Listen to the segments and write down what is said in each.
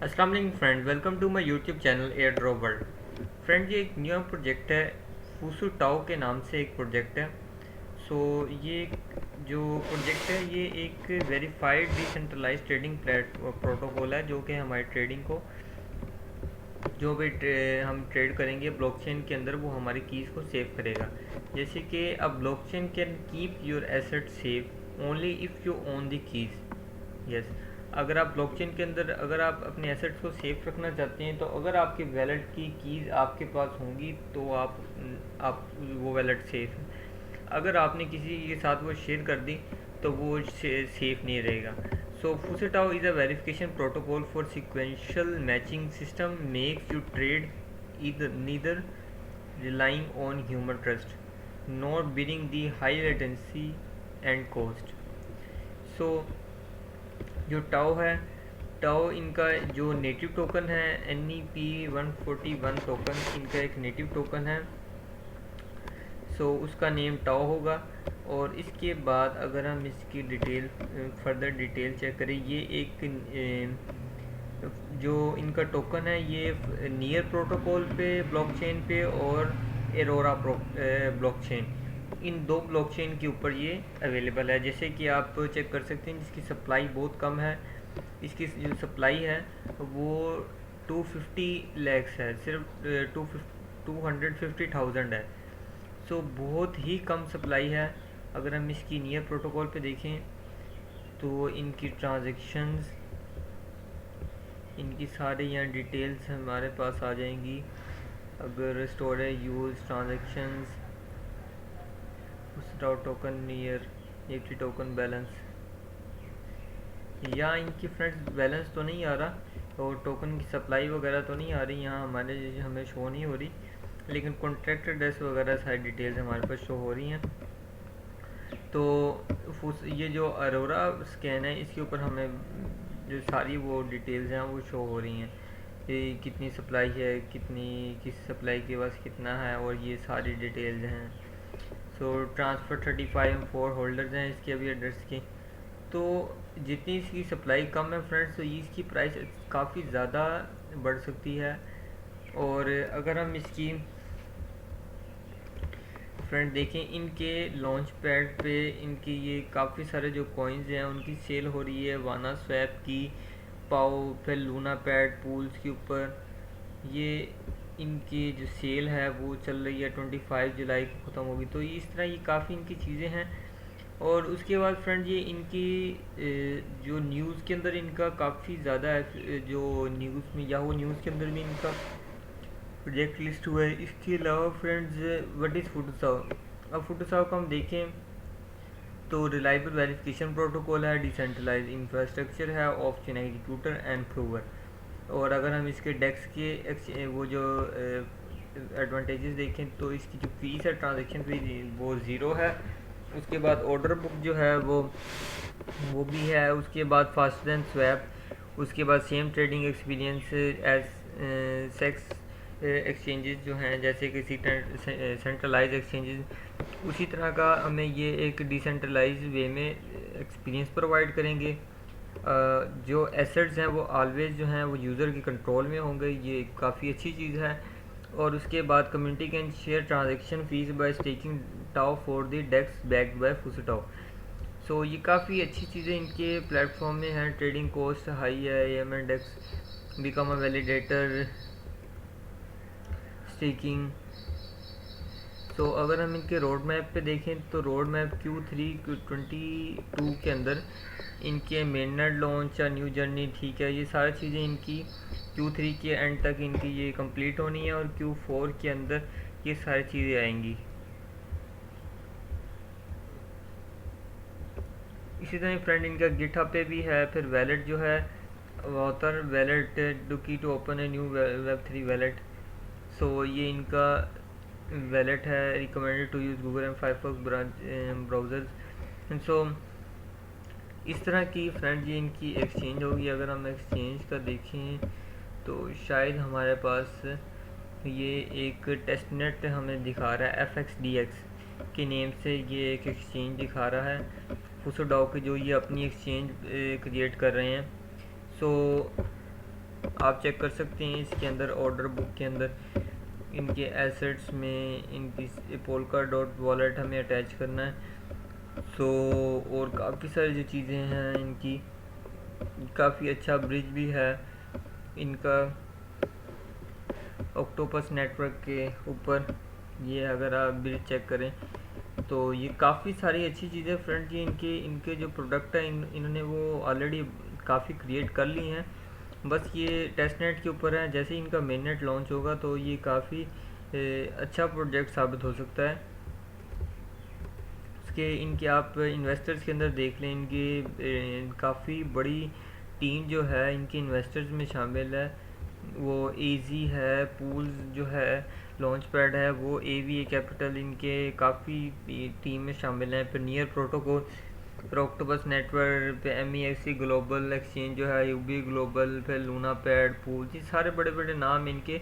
अस्सलाम वालेकुम friend, welcome to my YouTube channel air drop world. Friend, ये एक न्यू प्रोजेक्ट है। फूसू टाओ के नाम से एक प्रोजेक्ट है। ये जो प्रोजेक्ट है ये एक वेरीफाइड डिसेंट्रलाइज ट्रेडिंग प्रोटोकॉल है, जो कि हमारी ट्रेडिंग को जो भी हम ट्रेड करेंगे ब्लॉकचेन के अंदर, वो हमारी कीज़ को सेव करेगा। जैसे कि अब blockchain can keep your asset save only if you own the keys. Yes, अगर आप ब्लॉकचेन के अंदर अगर आप अपने एसेट्स को सेफ रखना चाहते हैं, तो अगर आपके वैलेट की कीज़ आपके पास होंगी तो आप वो वैलेट सेफ है। अगर आपने किसी के साथ वो शेयर कर दी तो वो सेफ नहीं रहेगा। So Fusetao is a verification protocol for sequential matching system makes you trade either neither relying on human trust nor bearing the high latency and cost। सो जो टाओ है, टाओ इनका जो नेटिव टोकन है, NEP-141 token इनका एक native token है। उसका name tau होगा। और इसके बाद अगर हम इसकी डिटेल फर्दर डिटेल चेक करें, ये एक जो इनका टोकन है ये नियर प्रोटोकॉल पे ब्लॉकचेन पे और एरोरा ब्लॉकचेन, इन दो ब्लॉकचेन के ऊपर ये अवेलेबल है। जैसे कि आप चेक कर सकते हैं, जिसकी सप्लाई बहुत कम है। इसकी जो सप्लाई है वो 250 लैक्स है, सिर्फ 250,000 है। बहुत ही कम सप्लाई है। अगर हम इसकी नियर प्रोटोकॉल पे देखें तो इनकी ट्रांजेक्शन्स, इनकी सारी यहाँ डिटेल्स हमारे पास आ जाएंगी। अगर storage use transactions, token near Nifty token balance, या इनकी फ्रेंड्स बैलेंस तो नहीं आ रहा और टोकन की सप्लाई वगैरह तो नहीं आ रही यहाँ हमें शो नहीं हो रही, लेकिन कॉन्ट्रैक्ट एड्रेस वगैरह सारी डिटेल्स हमारे पास शो हो रही हैं। तो ये जो अरोरा स्कैन है, इसके ऊपर हमें जो सारी वो डिटेल्स हैं वो शो हो रही हैं कि कितनी सप्लाई है, किस सप्लाई के पास कितना है, और ये सारी डिटेल्स हैं। ट्रांसफ़र 35 4 होल्डर्स हैं इसके अभी एड्रेस के। तो जितनी इसकी सप्लाई कम है फ्रेंड्स, तो इसकी प्राइस काफ़ी ज़्यादा बढ़ सकती है। और अगर हम इसकी फ्रेंड देखें, इनके लॉन्च पैड पे इनकी ये काफ़ी सारे जो कॉइन्स हैं उनकी सेल हो रही है। वाना स्वैप की, पाओ, फिर लूना पैड पूल्स के ऊपर ये इनकी जो सेल है वो चल रही है। 25 जुलाई को ख़त्म होगी। तो इस तरह ये काफ़ी इनकी चीज़ें हैं। और उसके बाद फ्रेंड ये इनकी जो न्यूज़ के अंदर इनका काफ़ी ज़्यादा है, जो न्यूज़ में याहू न्यूज़ के अंदर भी इनका प्रोजेक्ट लिस्ट हुआ है। इसके अलावा फ्रेंड्स, व्हाट इज़ फुटसाओ। अब फुटसाओ को हम देखें तो रिलायबल वेरिफिकेशन प्रोटोकॉल है, डिसेंट्रलाइज इंफ्रास्ट्रक्चर है, of chain executor and prover. और अगर हम इसके डेक्स के वो जो एडवांटेजेस देखें तो इसकी जो फीस है, ट्रांजेक्शन फीस, वो ज़ीरो है। उसके बाद ऑर्डर बुक जो है वो भी है। उसके बाद फास्टर दैन स्वैप, उसके बाद same trading experience as CEX exchanges जो हैं, जैसे कि सेंट्रलाइज एक्सचेंजेस, उसी तरह का हमें ये एक डिसेंट्रलाइज वे में एक्सपीरियंस प्रोवाइड करेंगे। जो एसेट्स हैं वो ऑलवेज जो हैं वो यूज़र के कंट्रोल में होंगे, ये काफ़ी अच्छी चीज़ है। और उसके बाद community can share transaction fees by staking Tao for the DEX backed by Fusetao. ये काफ़ी अच्छी चीज़ें इनके प्लेटफॉर्म में हैं। ट्रेडिंग कॉस्ट हाई है, AMN DEX become a validator staking. अगर हम इनके रोड मैप पे देखें तो रोड मैप Q3 Q22 के अंदर इनके मेननेट लॉन्च या न्यू जर्नी, ठीक है, ये सारी चीज़ें इनकी Q3 के एंड तक इनकी ये कंप्लीट होनी है, और Q4 के अंदर ये सारी चीज़ें आएंगी। इसी तरह फ्रेंड इनका गिटहब पे भी है। फिर वैलेट जो है, वाटर वैलेट डुकी to open a new Web3 wallet. ये इनका वैलेट है, recommended to use Google and Firefox browsers. इस तरह की फ्रेंड ये इनकी एक्सचेंज होगी। अगर हम एक्सचेंज का देखें तो शायद हमारे पास ये एक टेस्टनेट हमें दिखा रहा है, FXDX के नेम से ये एक एक्सचेंज दिखा रहा है। फुसोडाओ की जो ये अपनी एक्सचेंज क्रिएट कर रहे हैं। आप चेक कर सकते हैं इसके अंदर ऑर्डर बुक के अंदर इनके एसेट्स में इनकी पोलका डॉट वॉलेट हमें अटैच करना है। सो और काफ़ी सारी जो चीज़ें हैं इनकी, काफ़ी अच्छा ब्रिज भी है इनका ऑक्टोपस नेटवर्क के ऊपर। ये अगर आप ब्रिज चेक करें तो ये काफ़ी सारी अच्छी चीज़ें फ्रेंड जी, इनके इनके जो प्रोडक्ट हैं इन्होंने वो ऑलरेडी काफ़ी क्रिएट कर ली हैं, बस ये टेस्ट नेट के ऊपर है। जैसे इनका मेन नेट लॉन्च होगा तो ये काफ़ी अच्छा प्रोजेक्ट साबित हो सकता है। उसके इनके आप इन्वेस्टर्स के अंदर देख लें, इनकी काफ़ी बड़ी टीम जो है इनके इन्वेस्टर्स में शामिल है। वो एजी है, पूल्स जो है, लॉन्च पैड है, वो एवीए कैपिटल, इनके काफ़ी टीम में शामिल हैं। फिर नियर प्रोटोकॉल, फिर ऑक्टोपस नेटवर्क, फिर MEXC ग्लोबल एक्सचेंज जो है, यूबी ग्लोबल, फिर लूना पैड, पूल्स, ये सारे बड़े बड़े नाम इनके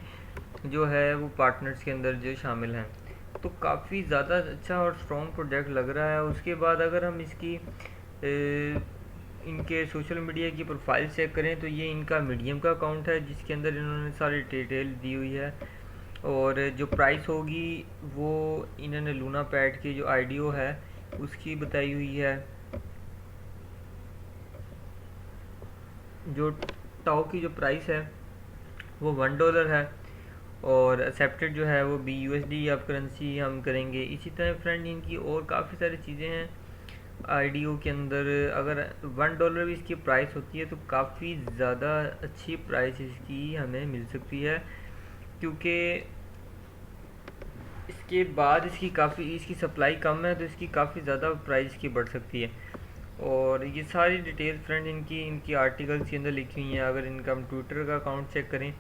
जो है वो पार्टनर्स के अंदर जो शामिल हैं। तो काफ़ी ज़्यादा अच्छा और स्ट्रॉन्ग प्रोजेक्ट लग रहा है। उसके बाद अगर हम इसकी इनके सोशल मीडिया की प्रोफाइल चेक करें तो ये इनका मीडियम का अकाउंट है जिसके अंदर इन्होंने सारी डिटेल दी हुई है। और जो प्राइस होगी वो इन्होंने लूना पैड की जो आईडीओ है उसकी बताई हुई है। जो टाओ की जो प्राइस है वो $1 है, और एक्सेप्टेड जो है वो BUSD आप करेंसी हम करेंगे। इसी तरह फ्रेंड इनकी और काफ़ी सारी चीज़ें हैं आईडीओ के अंदर। अगर $1 भी इसकी प्राइस होती है तो काफ़ी ज़्यादा अच्छी प्राइस इसकी हमें मिल सकती है, क्योंकि इसके बाद इसकी सप्लाई कम है तो इसकी काफ़ी ज़्यादा प्राइस की बढ़ सकती है। और ये सारी डिटेल फ्रेंड इनकी इनकी आर्टिकल्स के अंदर लिखी हुई हैं। अगर इनका हम ट्विटर का अकाउंट चेक करें,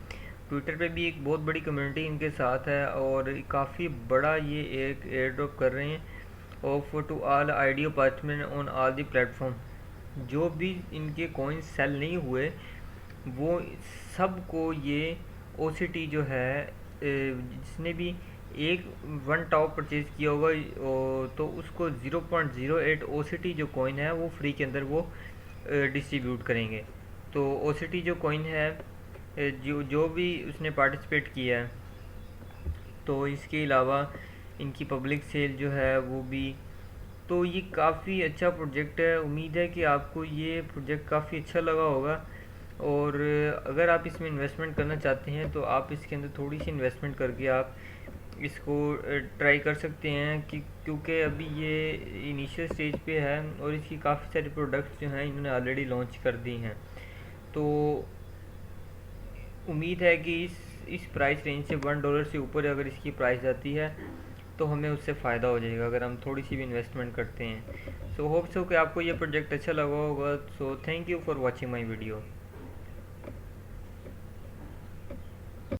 ट्विटर पे भी एक बहुत बड़ी कम्युनिटी इनके साथ है और काफ़ी बड़ा ये एक एयर ड्रॉप कर रहे हैं off to all IDO partner on all the platform. जो भी इनके कॉइन सेल नहीं हुए वो सबको ये OCT जो है, जिसने भी एक 1 टाउ परचेज़ किया होगा तो उसको 0.08 OCT जो कॉइन है वो फ्री के अंदर वो डिस्ट्रीब्यूट करेंगे। तो OCT जो कॉइन है, जो भी उसने पार्टिसिपेट किया है, तो इसके अलावा इनकी पब्लिक सेल जो है वो भी। तो ये काफ़ी अच्छा प्रोजेक्ट है। उम्मीद है कि आपको ये प्रोजेक्ट काफ़ी अच्छा लगा होगा, और अगर आप इसमें इन्वेस्टमेंट करना चाहते हैं तो आप इसके अंदर थोड़ी सी इन्वेस्टमेंट करके आप इसको ट्राई कर सकते हैं कि क्योंकि अभी ये इनिशियल स्टेज पे है और इसकी काफ़ी सारी प्रोडक्ट्स जो हैं इन्होंने ऑलरेडी लॉन्च कर दी हैं। तो उम्मीद है कि इस प्राइस रेंज से $1 से ऊपर अगर इसकी प्राइस जाती है तो हमें उससे फ़ायदा हो जाएगा अगर हम थोड़ी सी भी इन्वेस्टमेंट करते हैं। सो होप सो कि आपको ये प्रोजेक्ट अच्छा लगा होगा। So thank you for watching my video.